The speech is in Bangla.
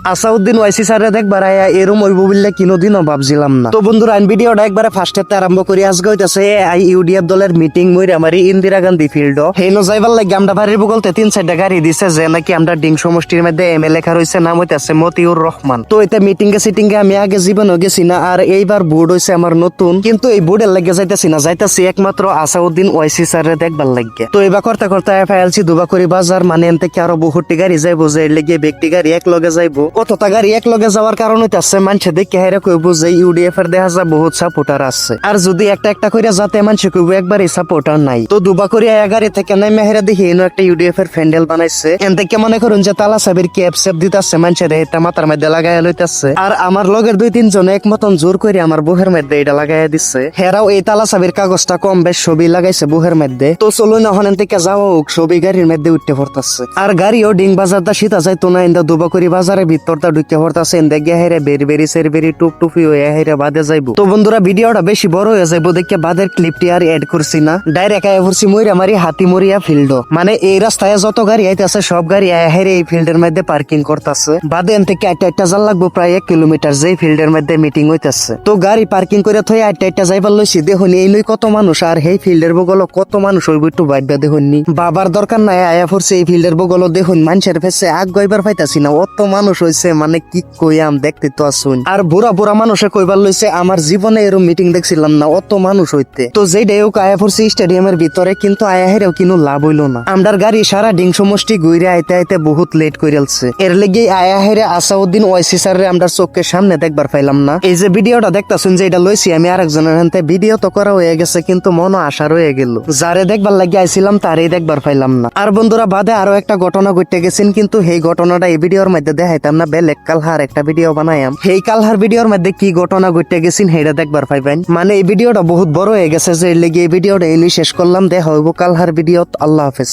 আসাউদ্দিন ওয়াইসি স্যারে দেখবার আয়া এরম ওইব বললে কোনোদিনও ভাবছিলাম না। তো বন্ধুরা আইন ভিডিওটা একবারে ফার্স্টেতে আরম্ভ করি। আজকে হইতাছে ইউডিএফ দলের মিটিং মইরা আমারি ইন্দিরা গান্ধী ফিল্ড হেনো যাইবার লাগে আমরা বাড়ির বগলতে 3-4টা গাড়ি দিছে যে নাকি আমরা ডিং সমষ্টির মধ্যে এমএলএ লেখা রয়েছে, নাম হইতাছে মতিউর রহমান। তো এটা মিটিং সিটিং আমি আগে জীবনও গেছি না, আর এইবার বোর্ড হইছে আমার নতুন, কিন্তু এই বোর্ডের লাগে যাইতাছি না, যাইতাছি একমাত্র আসাউদ্দিন ওয়াইসি স্যারে দেখবার লাগে। তো এবার করতে করতে ফাইলছি দুবা করি বাজার, মানে এন থেকে আরো বহুটি গাড়ি যাইবো, যে লেগে ব্যক্তি গাড়ি এক লগে যাইবো। কতটা গাড়ি এক লগে যাওয়ার কারণ হইতাছে মানুষে দেখে হেরে কইব যে ইউডিএফ এর দেখা যায় বহুত সাপোর্টার আছে, আর যদি একটা একটা কইরা যাতে মানুষে কইব একবারই সাপোর্টার নাই। তো দুবা করি গাড়ি থেকে নাই মেহেরা দেখি এনো একটা ইউডিএফ এর ফ্যান্ডেল বানাইছে, এন থেকে মনে করুন যে তালা সাবির ক্যাপ সেপ দিতাছে, মানুষের এটা মাথার মধ্যে লাগাইয়া লইতাছে, আর আমার লগের 2-3 জন এক মতন জোর করে আমার বুহের মধ্যে এটা লাগাইয়া দিচ্ছে। হেরাও এই তালা সাবির কাগজটা কম বেশ ছবি লাগাইছে বুহের মধ্যে। তো চলুন এখন থেকে যাওয়া হোক, ছবি গাড়ির মধ্যে উঠতে পড়তাছে, আর গাড়িও ডিং বাজার দা শীত যাইতো না, ইন্দা দুবা করি বাজারের ভিতরটা ঢুকতে পড়তাছে, ইন্দা গিয়ে হেরে বেরি সের বেরি টুপ টুপি হয়ে হেরে বাদে যাইবো। তো বন্ধুরা ভিডিওটা বেশি বড় হয়ে যাইবো দেখে বাদের ক্লিপটি আর এড করছি না, ডাইরেক্ট আয়া পড়ছি মইরামারি হাতিমরিয়া ফিল্ড। মানে এই রাস্তায় যত গাড়ি আইতাছে সব গাড়ি আয়া হেরে এই ফিল্ডের মধ্যে পার্কিং করতেছে। বাদে এন থেকে একটা জাল লাগবো প্রায় 1 কিলোমিটার, যেই ফিল্ডের মধ্যে মিটিং হইতাছে। তো গাড়ি পার্কিং করে থই একটা যাইবার লইছি, দেখুন এই লই কত মানুষ, আর এই ফিল্ডের বগল কত মানুষ হইব একটু বাইবা দেখুননি। বাবার দরকার নাই, আয়া পড়ছে এই ফিল্ডের বগল দেখুন মানুষের ফেসে আগ গইবার পাইতাছি না, অত মানুষ হইছে, মানে কি কইয়াম দেখতে তো আসুন। আর বুড়া বুড়া মানুষে কইবার লইছে আমার জীবনে এরকম মিটিং দেখছিলাম না, অত মানুষ হইতে। তো যেইটাই হোক আয়া পড়ছে স্টেডিয়ামের ভিতরে, কিন্তু আয়া হেরেও কিনো লাভ হইলো না। আমরার গাড়ি সারা ডিং সমষ্টি ঘুরে আইতে আইতে বহুত লেট কইরালছে, এর লেগে আয়া হেরে আসাউদ্দিন ওয়াইসি স্যারের আমরা চোখের সামনে দেখবার পাইলাম না। এই যে ভিডিওটা দেখতাছুন যে এটা লইছি আমি আরেকজনের হাতে, ভিডিও তো করা হয়ে গেছে কিন্তু মনও আশা রয়ে গেল, যারে দেখবার লাগি আইছিলাম তারই দেখবার পাইলাম না। আর বন্ধুরা বাদে আরো একটা ঘটনা ঘটে গেছেন, কিন্তু এই ঘটনাটা এই ভিডিওর মধ্যে দেখাইতাম না, বেলেগ কালহার একটা ভিডিও বানাইম, এই কালহার ভিডিওর মধ্যে কি ঘটনা ঘটে গেছেন সেইটা দেখবার পাইবেন। মানে এই ভিডিওটা বহুত বড় হয়ে গেছে, যে লেগে এই ভিডিওটা এনে শেষ করলাম, দেখা হইব কালহার ভিডিওত। আল্লাহ হাফেজ।